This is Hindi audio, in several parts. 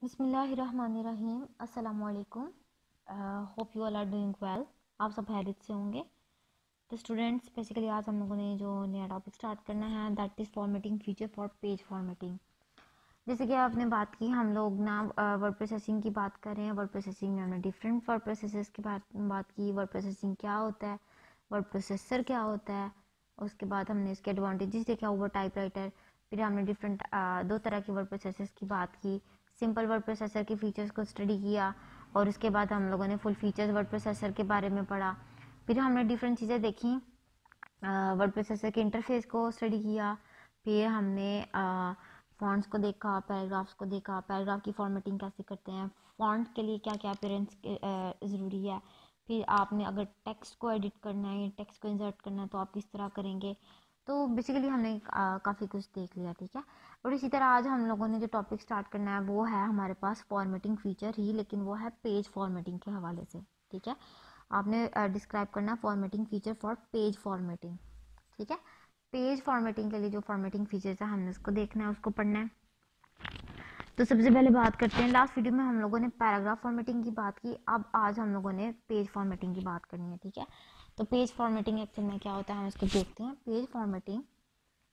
बिस्मिल्लाहिर्रहमानिर्रहीम। अस्सलाम वालेकुम। Hope you all are doing well. आप सब खैरियत से होंगे। तो स्टूडेंट्स, बेसिकली आज हम लोगों ने जो नया टॉपिक स्टार्ट करना है that is formatting feature for page formatting. जैसे कि आपने बात की, हम लोग ना वर्ड प्रोसेसिंग की बात कर रहे हैं। वर्ड प्रोसेसिंग में हमने डिफरेंट वर्ड प्रोसेसर्स की बात की। वर्ड प्रोसेसिंग क्या होता है, वर्ड प्रोसेसर क्या होता है, उसके बाद हमने इसके एडवांटेजेस देखा ओवर टाइपराइटर। फिर हमने डिफरेंट दो तरह के वर्ड प्रोसेसर्स की बात की। सिंपल वर्ड प्रोसेसर के फीचर्स को स्टडी किया और उसके बाद हम लोगों ने फुल फीचर्स वर्ड प्रोसेसर के बारे में पढ़ा। फिर हमने डिफरेंट चीज़ें देखी, वर्ड प्रोसेसर के इंटरफेस को स्टडी किया। फिर हमने फॉन्ट्स को देखा, पैराग्राफ्स को देखा, पैराग्राफ की फॉर्मेटिंग कैसे करते हैं, फॉन्ट के लिए क्या क्या अपीयरेंस ज़रूरी है। फिर आपने अगर टेक्स्ट को एडिट करना है, टेक्स्ट को इंसर्ट करना है तो आप किस तरह करेंगे। तो बेसिकली हमने काफ़ी कुछ देख लिया, ठीक है। और इसी तरह आज हम लोगों ने जो टॉपिक स्टार्ट करना है वो है हमारे पास फॉर्मेटिंग फीचर ही, लेकिन वो है पेज फॉर्मेटिंग के हवाले से, ठीक है। आपने डिस्क्राइब करना formatting feature for page formatting, ठीक है। पेज फॉर्मेटिंग के लिए जो फॉर्मेटिंग फीचर्स है हमने उसको देखना है, उसको पढ़ना है। तो सबसे पहले बात करते हैं, लास्ट वीडियो में हम लोगों ने पैराग्राफ फॉर्मेटिंग की बात की, अब आज हम लोगों ने पेज फॉर्मेटिंग की बात करनी है, ठीक है। तो पेज फॉर्मेटिंग एक्चुअल में क्या होता है हम इसको देखते हैं। Page formatting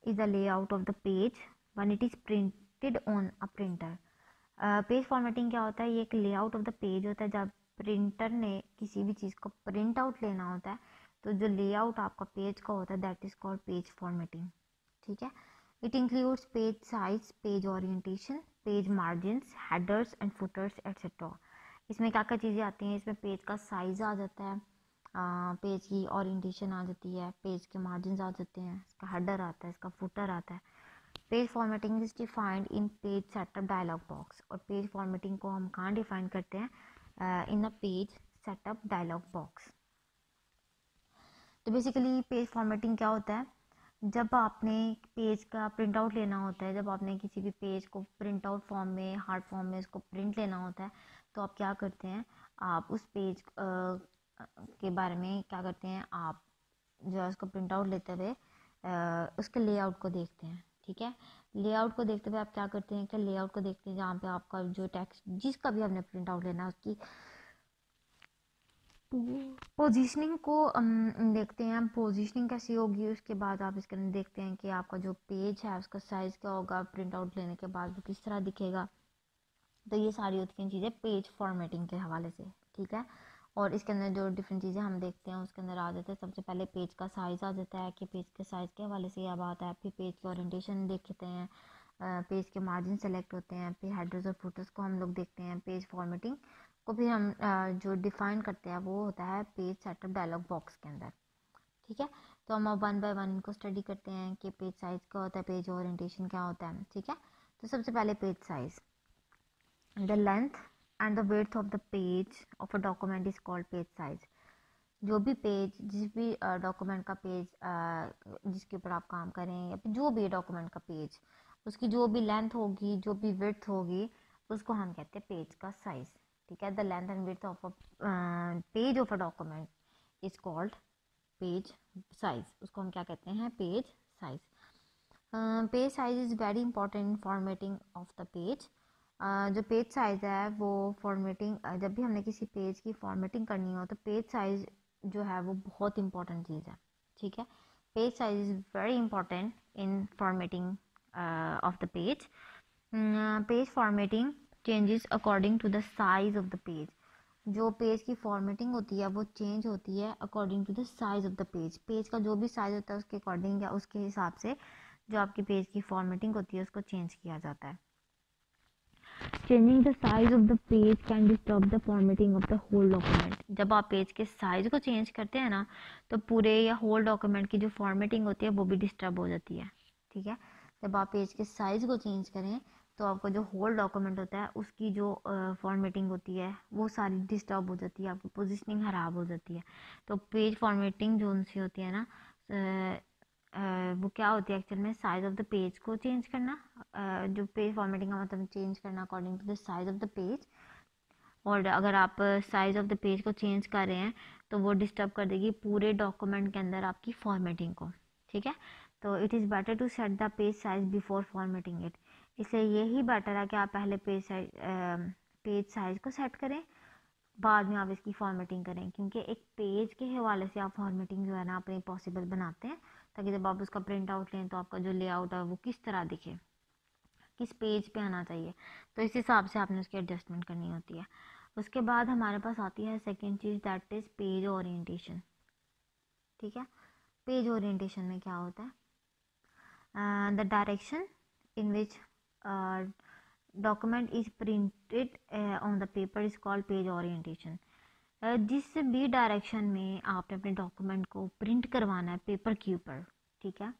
is the layout of the page when it is printed on a printer. Page formatting क्या होता है, ये एक लेआउट ऑफ द पेज होता है। जब प्रिंटर ने किसी भी चीज़ को प्रिंट आउट लेना होता है तो जो लेआउट आपका पेज का होता है that is called page formatting, ठीक है। It includes page size, page orientation, page margins, headers and putters etcetera. इसमें क्या क्या चीज़ें आती हैं, इसमें पेज का साइज़ आ जाता है, पेज की ओरिएंटेशन आ जाती है, पेज के मार्जिन आ जाते हैं, इसका हेडर आता है, इसका फुटर आता है। Page formatting is defined in page setup dialog box. और पेज फॉर्मेटिंग को हम कहाँ डिफाइन करते हैं, in the page setup dialog box. तो बेसिकली पेज फॉर्मेटिंग क्या होता है, जब आपने पेज का प्रिंट आउट लेना होता है, जब आपने किसी भी पेज को प्रिंट आउट फॉर्म में, हार्ड फॉर्म में उसको प्रिंट लेना होता है तो आप क्या करते हैं, आप उस पेज के बारे में क्या करते हैं, आप जो है उसको प्रिंट आउट लेते हुए उसके लेआउट को देखते हैं, ठीक है। लेआउट को देखते हुए आप क्या करते हैं कि लेआउट को देखते हैं जहाँ पे आपका जो टेक्स्ट जिसका भी आपने प्रिंट आउट लेना है उसकी पोजीशनिंग को देखते हैं, पोजीशनिंग कैसी होगी। उसके बाद आप इसके अंदर देखते हैं कि आपका जो पेज है उसका साइज़ क्या होगा, प्रिंट आउट लेने के बाद वो किस तरह दिखेगा। तो ये सारी होती हैं चीज़ें पेज फॉर्मेटिंग के हवाले से, ठीक है। और इसके अंदर जो डिफरेंट चीज़ें हम देखते हैं उसके अंदर आ जाते हैं, सबसे पहले पेज का साइज़ आ जाता है कि पेज के साइज़ के हवाले से यह बात है। फिर पेज की ओरिएंटेशन देखते हैं, पेज के मार्जिन सेलेक्ट होते हैं, फिर हेडर्स और फुटर्स को हम लोग देखते हैं। पेज फॉर्मेटिंग को फिर हम जो डिफ़ाइन करते हैं वो होता है पेज सेटअप डायलॉग बॉक्स के अंदर, ठीक है। तो हम अब वन बाय वन इनको स्टडी करते हैं कि पेज साइज़ क्या होता है, पेज ओरिएंटेशन क्या होता है, ठीक है। तो सबसे पहले page size, the length and the width of the page of a document is called page size। जो भी पेज, जिस भी डॉक्यूमेंट का पेज जिसके ऊपर आप काम करें या फिर जो भी डॉक्यूमेंट का पेज, उसकी जो भी लेंथ होगी, जो भी विड्थ होगी, उसको हम कहते हैं पेज का साइज, ठीक है। The length and width of a page of a document is called page size. उसको हम क्या कहते हैं, page size. Page size is very important in formatting of the page. जो पेज साइज़ है वो फॉर्मेटिंग, जब भी हमने किसी पेज की फॉर्मेटिंग करनी हो तो पेज साइज़ जो है वो बहुत इंपॉर्टेंट चीज़ है, ठीक है। Page size is very important in formatting of the page. Page formatting changes according to the size of the page. जो पेज की फॉर्मेटिंग होती है वो चेंज होती है according to the size of the page. Page का जो भी साइज होता है उसके अकॉर्डिंग या उसके हिसाब से जो आपकी पेज की फॉर्मेटिंग होती है उसको चेंज किया जाता है। Changing the size of the page can disturb the formatting of the whole document. जब आप पेज के साइज को चेंज करते हैं ना तो पूरे या होल डॉक्यूमेंट की जो फॉर्मेटिंग होती है वो भी डिस्टर्ब हो जाती है, ठीक है। जब आप पेज के साइज को चेंज करें तो आपका जो होल डॉक्यूमेंट होता है उसकी जो फॉर्मेटिंग होती है वो सारी डिस्टर्ब हो जाती है, आपकी पोजिशनिंग ख़राब हो जाती है। तो पेज फॉर्मेटिंग जो उनसी होती है ना, वो क्या होती है एक्चुअल में, साइज ऑफ द पेज को चेंज करना। जो पेज फॉर्मेटिंग का मतलब चेंज करना according to the size of the page. और अगर आप साइज ऑफ द पेज को चेंज कर रहे हैं तो वो डिस्टर्ब कर देगी पूरे डॉक्यूमेंट के अंदर आपकी फॉर्मेटिंग को, ठीक है। तो it is better to set the page size before formatting it. इसलिए यही बेटर है कि आप पहले पेज साइज को सेट करें, बाद में आप इसकी फॉर्मेटिंग करें, क्योंकि एक पेज के हवाले से आप फॉर्मेटिंग जो है ना अपनी पॉसिबल बनाते हैं, ताकि जब आप उसका प्रिंट आउट लें तो आपका जो लेआउट है वो किस तरह दिखे, किस पेज पे आना चाहिए, तो इस हिसाब से आपने उसकी एडजस्टमेंट करनी होती है। उसके बाद हमारे पास आती है second cheese, that is page orientation. ठीक है, पेज ओरिएंटेशन में क्या होता है, the direction in which document is printed on the paper is called page orientation. जिस भी डायरेक्शन में आपने अपने डॉक्यूमेंट को प्रिंट करवाना है पेपर के ऊपर, ठीक है,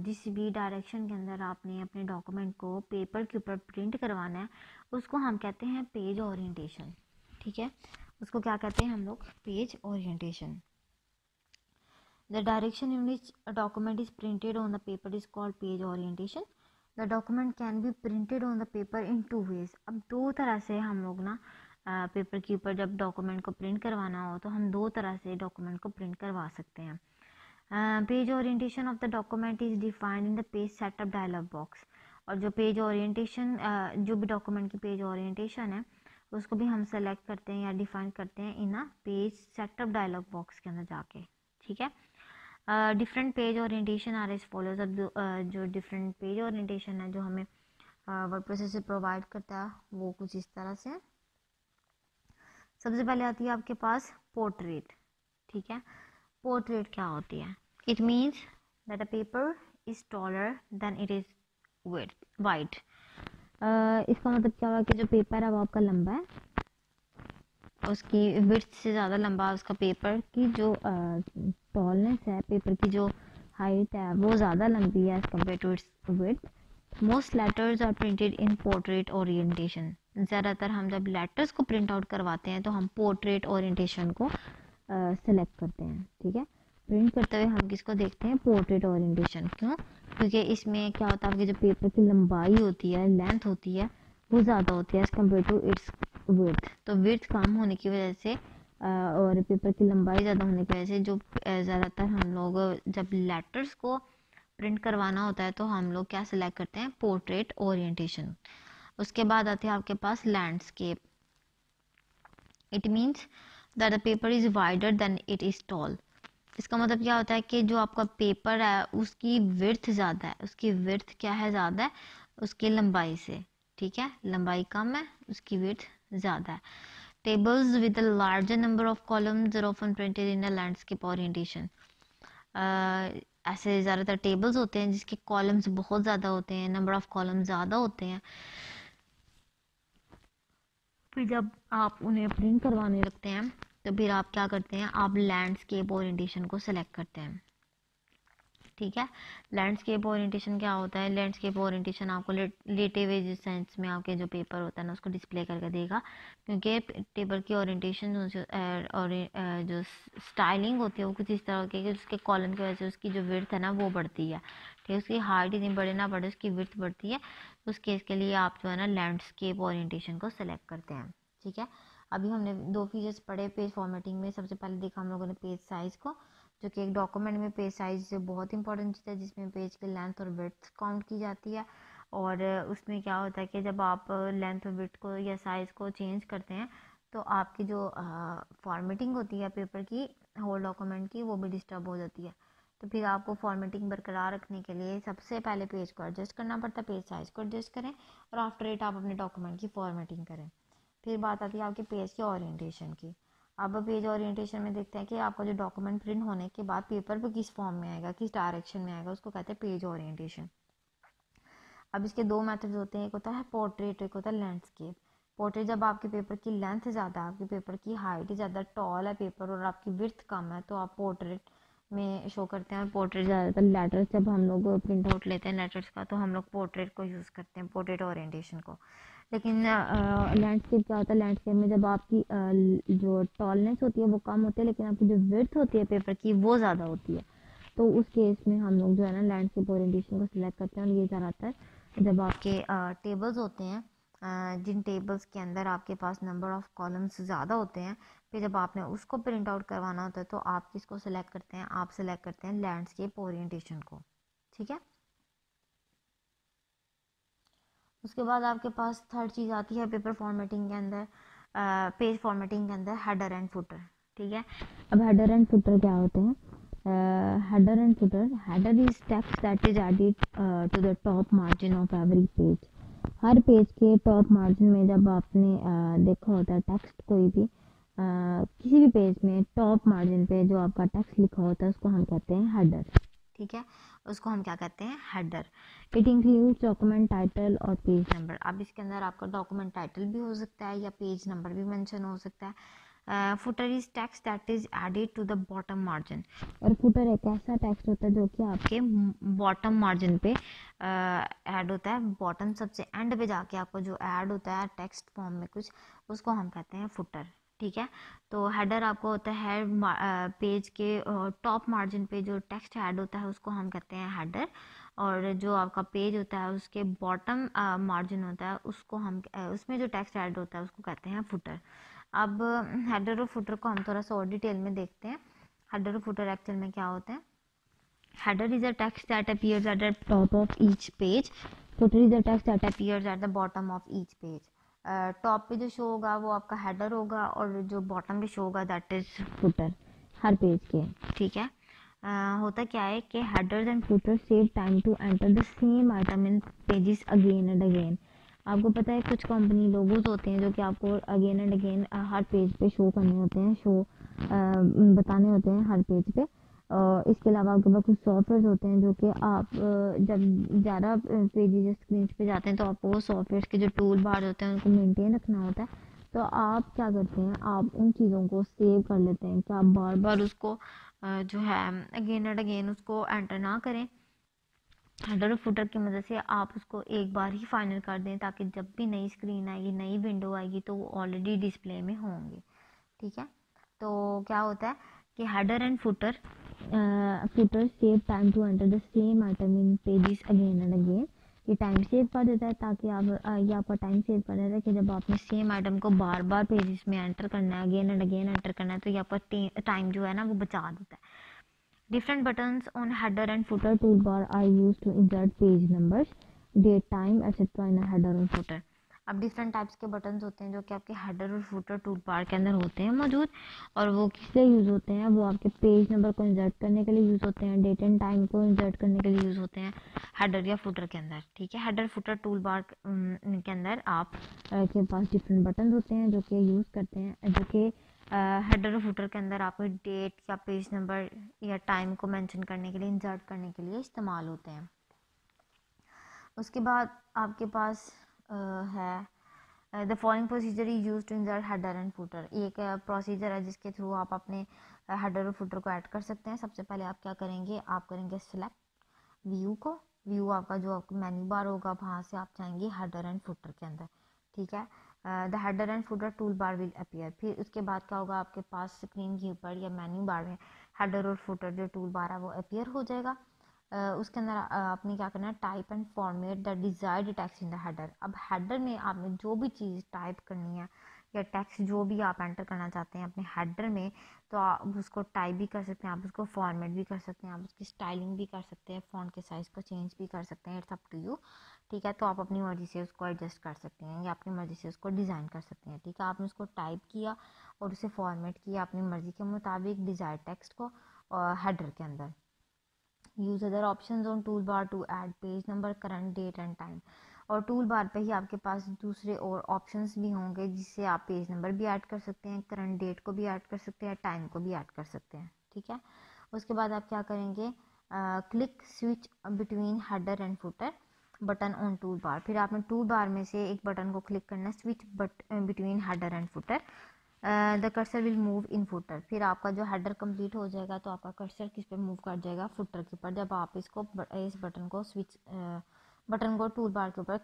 जिस भी डायरेक्शन के अंदर आपने अपने डॉक्यूमेंट को पेपर के ऊपर प्रिंट करवाना है उसको हम कहते हैं पेज ओरिएंटेशन। ठीक है, उसको क्या कहते हैं हम लोग, page orientation. The direction in which a document is printed on the paper is called page orientation. The document can be printed on the paper in two ways. अब दो तरह से हम लोग ना पेपर के ऊपर जब डॉक्यूमेंट को प्रिंट करवाना हो तो हम दो तरह से डॉक्यूमेंट को प्रिंट करवा सकते हैं। Page orientation of the document is defined in the page setup dialog box. और जो पेज ओरिएंटेशन जो भी डॉक्यूमेंट की पेज ओरिएंटेशन है उसको भी हम सेलेक्ट करते हैं या डिफाइन करते हैं in a page setup dialog box के अंदर जाके। ठीक है, different page orientation are as follows. अब जो डिफरेंट पेज ओरिएंटेशन है जो हमें वर्डप्रेस से प्रोवाइड करता है वो कुछ इस तरह से। सबसे पहले आती है आपके पास पोर्ट्रेट। ठीक है, पोर्ट्रेट क्या होती है, it means that a paper is taller than it is wide. इसका मतलब क्या हुआ कि जो पेपर है वो आपका लंबा है, उसकी विड्थ से ज़्यादा लंबा उसका पेपर की जो टॉलनेस है, पेपर की जो हाइट है वो ज़्यादा लंबी है as compare to its width. Most letters are printed in portrait orientation. ज़्यादातर हम जब लेटर्स को प्रिंट आउट करवाते हैं तो हम पोर्ट्रेट ओरिएंटेशन को सेलेक्ट करते हैं। ठीक है, प्रिंट करते हुए हम किसको देखते हैं, पोर्ट्रेट ओरिएंटेशन। क्यों, क्योंकि इसमें क्या होता है, आपकी जो पेपर की लंबाई होती है, लेंथ होती है, वो ज़्यादा होती है as compare to its width. तो विड्थ कम होने की वजह से और पेपर की लंबाई ज़्यादा होने की वजह से जो ज़्यादातर हम लोग जब लेटर्स को प्रिंट करवाना होता है तो हम लोग क्या सिलेक्ट करते हैं, पोर्ट्रेट ओरिएंटेशन। उसके बाद आते हैं आपके पास landscape. It means that the paper is wider than it is tall. इसका मतलब क्या होता है कि जो आपका पेपर है उसकी विड्थ ज़्यादा है, उसकी विड्थ क्या है, ज़्यादा है उसकी लंबाई से। ठीक है, लंबाई कम है, उसकी विड्थ ज़्यादा है। Tables with a larger number of columns are often printed in a landscape orientation. ऐसे ज़्यादातर टेबल्स होते हैं जिसके कॉलम्स बहुत ज़्यादा होते हैं, नंबर ऑफ कॉलम्स ज़्यादा होते हैं, फिर जब आप उन्हें प्रिंट करवाने लगते हैं तो फिर आप क्या करते हैं, आप लैंडस्केप ओरिएंटेशन को सेलेक्ट करते हैं। ठीक है, लैंडस्केप ओरिएंटेशन क्या होता है, लैंडस्केप ओरिएंटेशन आपको लेटे हुए सेंस में आपके जो पेपर होता है ना उसको डिस्प्ले करके देगा, क्योंकि टेबल की ओरिएंटेशन और जो स्टाइलिंग होती है वो कुछ इस तरह की कि उसके कॉलम की वजह से उसकी जो विड्थ है ना वो बढ़ती है। ठीक है, उसकी हाइट इतनी बढ़े ना बढ़े, उसकी विड्थ बढ़ती है। उस केस के लिए आप जो है ना लैंडस्केप ओरिएंटेशन को सेलेक्ट करते हैं। ठीक है, अभी हमने दो फीचर्स पढ़े पेज फॉर्मेटिंग में। सबसे पहले देखा हम लोगों ने पेज साइज़ को, जो कि एक डॉक्यूमेंट में पेज साइज़ बहुत इंपॉर्टेंट चीज़ है, जिसमें पेज की लेंथ और विड्थ काउंट की जाती है। और उसमें क्या होता है कि जब आप लेंथ और विड्थ को या साइज़ को चेंज करते हैं तो आपकी जो फॉर्मेटिंग होती है पेपर की, होल डॉक्यूमेंट की, वो भी डिस्टर्ब हो जाती है। तो फिर आपको फॉर्मेटिंग बरकरार रखने के लिए सबसे पहले पेज को एडजस्ट करना पड़ता है, पेज साइज़ को एडजस्ट करें और आफ्टर इट आप अपने डॉक्यूमेंट की फॉर्मेटिंग करें। फिर बात आती है आपके पेज के ओरिएंटेशन की। अब पेज ओरिएंटेशन में देखते हैं कि आपका जो डॉक्यूमेंट प्रिंट होने के बाद पेपर पे किस फॉर्म में आएगा, किस डायरेक्शन में आएगा, उसको कहते हैं पेज ओरिएंटेशन। अब इसके दो मेथड्स होते हैं, एक होता है पोर्ट्रेट, एक होता है लैंडस्केप। पोर्ट्रेट जब आपके पेपर की लेंथ ज़्यादा है, आपके पेपर की हाइट ज़्यादा टॉल है पेपर और आपकी विड्थ कम है, तो आप पोर्ट्रेट में शो करते हैं। पोर्ट्रेट ज़्यादातर लेटर्स जब हम लोग प्रिंट आउट लेते हैं लेटर्स का तो हम लोग पोर्ट्रेट को यूज़ करते हैं, पोर्ट्रेट ओरिएंटेशन को। लेकिन लैंडस्केप क्या होता है, लैंडस्केप में जब आपकी जो टॉलनेस होती है वो कम होती है लेकिन आपकी जो विड्थ होती है पेपर की वो ज़्यादा होती है, तो उस केस में हम लोग जो है ना लैंडस्केप ओरिएंटेशन को सिलेक्ट करते हैं। और ये ज़्यादातर जब आपके टेबल्स होते हैं, जिन टेबल्स के अंदर आपके पास नंबर ऑफ कॉलम्स ज़्यादा होते हैं, फिर जब आपने उसको प्रिंट आउट करवाना होता है तो आप किसको सिलेक्ट करते हैं, आप सिलेक्ट करते हैं लैंडस्केप ओरिएंटेशन को। ठीक है, उसके बाद आपके पास थर्ड चीज़ आती है पेपर फॉर्मेटिंग के अंदर, पेज फॉर्मेटिंग के अंदर हेडर एंड फुटर। ठीक है, अब हेडर एंड फुटर क्या होते हैं? Header and footer, header is text that is added to the top margin of every page. हर पेज के टॉप मार्जिन में जब आपने देखा होता है टेक्स्ट, कोई भी किसी भी पेज में टॉप मार्जिन पे जो आपका टेक्स्ट लिखा होता है उसको हम कहते हैं हेडर। ठीक है, उसको हम क्या कहते हैं? Header. It includes document title और पेज नंबर। अब इसके अंदर आपका डॉक्यूमेंट टाइटल भी हो सकता है या पेज नंबर भी मेंशन हो सकता है। Footer is text that is added to the bottom margin. और फुटर एक ऐसा टेक्स्ट होता है जो कि आपके बॉटम मार्जिन पे ऐड होता है, बॉटम सबसे एंड पे जाके आपको जो ऐड होता है टेक्स्ट फॉर्म में कुछ, उसको हम कहते हैं फुटर। ठीक है, तो हेडर आपको होता है पेज के टॉप मार्जिन पे जो टेक्स्ट ऐड होता है उसको हम कहते हैं हेडर, और जो आपका पेज होता है उसके बॉटम मार्जिन होता है उसको हम उसमें जो टेक्स्ट ऐड होता है उसको कहते हैं फुटर। अब हेडर और फुटर को हम थोड़ा सा और डिटेल में देखते हैं। हेडर और फुटर एक्चुअल में क्या होते हैं? Header is a text that appears at the top of each page. Footer is a text that appears at the bottom of each page. Top पे जो शो होगा वो आपका हेडर होगा और जो बॉटम पे शो होगा दैट इज फुटर हर पेज के। ठीक है, होता क्या है कि headers and footer save time to enter the same item in pages again and again. आपको पता है कुछ कंपनी लोगोज होते हैं जो कि आपको again and again her page पे शो करने होते हैं, बताने होते हैं हर पेज पे। इसके अलावा आपके पास कुछ सॉफ्टवेयर होते हैं जो कि आप जब ज़्यादा पेजेस स्क्रीन पे जाते हैं तो आपको वो सॉफ्टवेयर के जो टूल बार होते हैं उनको मेंटेन रखना होता है। तो आप क्या करते हैं, आप उन चीज़ों को सेव कर लेते हैं कि आप बार बार उसको जो है अगेन एंड अगेन उसको एंटर ना करें। हेडर और फुटर की मदद से आप उसको एक बार ही फाइनल कर दें ताकि जब भी नई स्क्रीन आएगी, नई विंडो आएगी तो वो ऑलरेडी डिस्प्ले में होंगे। ठीक है, तो क्या होता है कि header and footer save time to enter the same item in pages again and again. ये टाइम सेव कर देता है ताकि आप ये आपका टाइम सेव कर देता है कि जब आपने सेम आइटम को बार बार पेजेस में एंटर करना है, अगेन एंड अगेन एंटर करना है, तो ये आपका टाइम जो है ना वो बचा देता है। Different buttons on header and footer toolbar are used to insert page numbers, date, time, etc. in a header और footer. अब डिफरेंट टाइप्स के बटन्स होते हैं जो कि आपके हेडर और फुटर टूल बार के अंदर होते हैं मौजूद, और वो किस लिए यूज़ होते हैं? वो आपके पेज नंबर को इंसर्ट करने के लिए यूज़ होते हैं, डेट एंड टाइम को इंसर्ट करने के लिए यूज़ होते हैं हेडर या फुटर के अंदर। ठीक है, हेडर फुटर टूल बार के अंदर आप के पास डिफरेंट बटन होते हैं जो कि यूज़ करते हैं, जो कि हेडर और फुटर के अंदर आपको डेट या पेज नंबर या टाइम को मेंशन करने के लिए, इंसर्ट करने के लिए इस्तेमाल होते हैं। उसके बाद आपके पास है the following procedure is use to insert header and footer. एक प्रोसीजर है जिसके थ्रू आप अपने हेडर और फुटर को ऐड कर सकते हैं। सबसे पहले आप क्या करेंगे, आप करेंगे सिलेक्ट व्यू को। व्यू आपका जो आपका मेन्यू बार होगा वहाँ से आप जाएंगे हेडर एंड फुटर के अंदर। ठीक है, the header and footer tool bar will appear. फिर उसके बाद क्या होगा, आपके पास स्क्रीन के ऊपर या मेन्यू बार में हेडर और फुटर जो टूल बार है वो अपीयर हो जाएगा। उसके अंदर आपने क्या करना है, type and format the desired text in the header. अब हेडर में आपने जो भी चीज़ टाइप करनी है या टेक्स्ट जो भी आप एंटर करना चाहते हैं अपने हेडर में, तो आप उसको टाइप भी कर सकते हैं, आप उसको फॉर्मेट भी कर सकते हैं, आप उसकी स्टाइलिंग भी कर सकते हैं, फ़ॉन्ट के साइज़ को चेंज भी कर सकते हैं, इट्स अप टू यू। ठीक है, तो आप अपनी मर्ज़ी से उसको एडजस्ट कर सकते हैं या अपनी मर्ज़ी से उसको डिज़ाइन कर सकते हैं। ठीक है, आपने उसको टाइप किया और उसे फॉर्मेट किया अपनी मर्ज़ी के मुताबिक डिज़ायर टेक्स्ट को हेडर के अंदर। Use other options on toolbar to add page number, current date and time. और टूल बार पे ही आपके पास दूसरे और ऑप्शंस भी होंगे जिससे आप पेज नंबर भी ऐड कर सकते हैं, करंट डेट को भी ऐड कर सकते हैं, टाइम को भी ऐड कर सकते हैं। ठीक है, उसके बाद आप क्या करेंगे, click switch between header and footer button on toolbar. फिर आपने टूल बार में से एक बटन को क्लिक करना है, switch between header and footer. The cursor will move in footer. फिर आपका जो हेडर कंप्लीट हो जाएगा तो आपका कर्सर किस पे मूव कर जाएगा, फुटर के ऊपर, जब आप इस बटन को टूल बार के ऊपर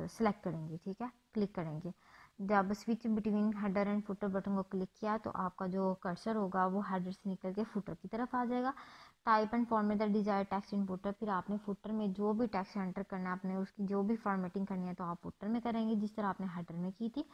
सेलेक्ट करेंगे। ठीक है, क्लिक करेंगे। जब switch between header and footer button को क्लिक किया तो आपका जो कर्सर होगा वो हेडर से निकल के फुटर की तरफ आ जाएगा। Type and format the desire text in footer. फिर आपने फुटर में जो भी टेक्स्ट एंटर करना है, आपने उसकी जो भी फॉर्मेटिंग करनी है तो आप फुटर में करेंगे जिस तरह आपने हेडर में की थी।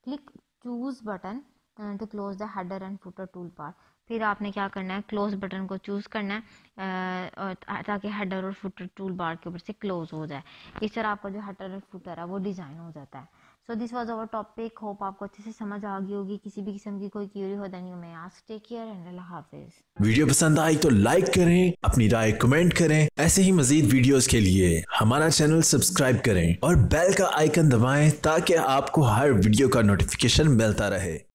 Click choose button to close the header and footer toolbar. फिर आपने क्या करना है, क्लोज बटन को चूज़ करना है ताकि हेडर और फुटर टूल बार के ऊपर से क्लोज हो जाए। इस तरह आपका जो हेडर और फुटर है वो डिज़ाइन हो जाता है। So this was our topic, hope आपको अच्छे से समझ आ गई होगी। किसी भी किस्म की कोई क्यूरी हो देनी में आस्क, टेक केयर एंड अल्लाह हाफिज। वीडियो पसंद आई तो लाइक करें, अपनी राय कमेंट करें। ऐसे ही मजीद वीडियोस के लिए हमारा चैनल सब्सक्राइब करें और बेल का आइकन दबाएं ताकि आपको हर वीडियो का नोटिफिकेशन मिलता रहे।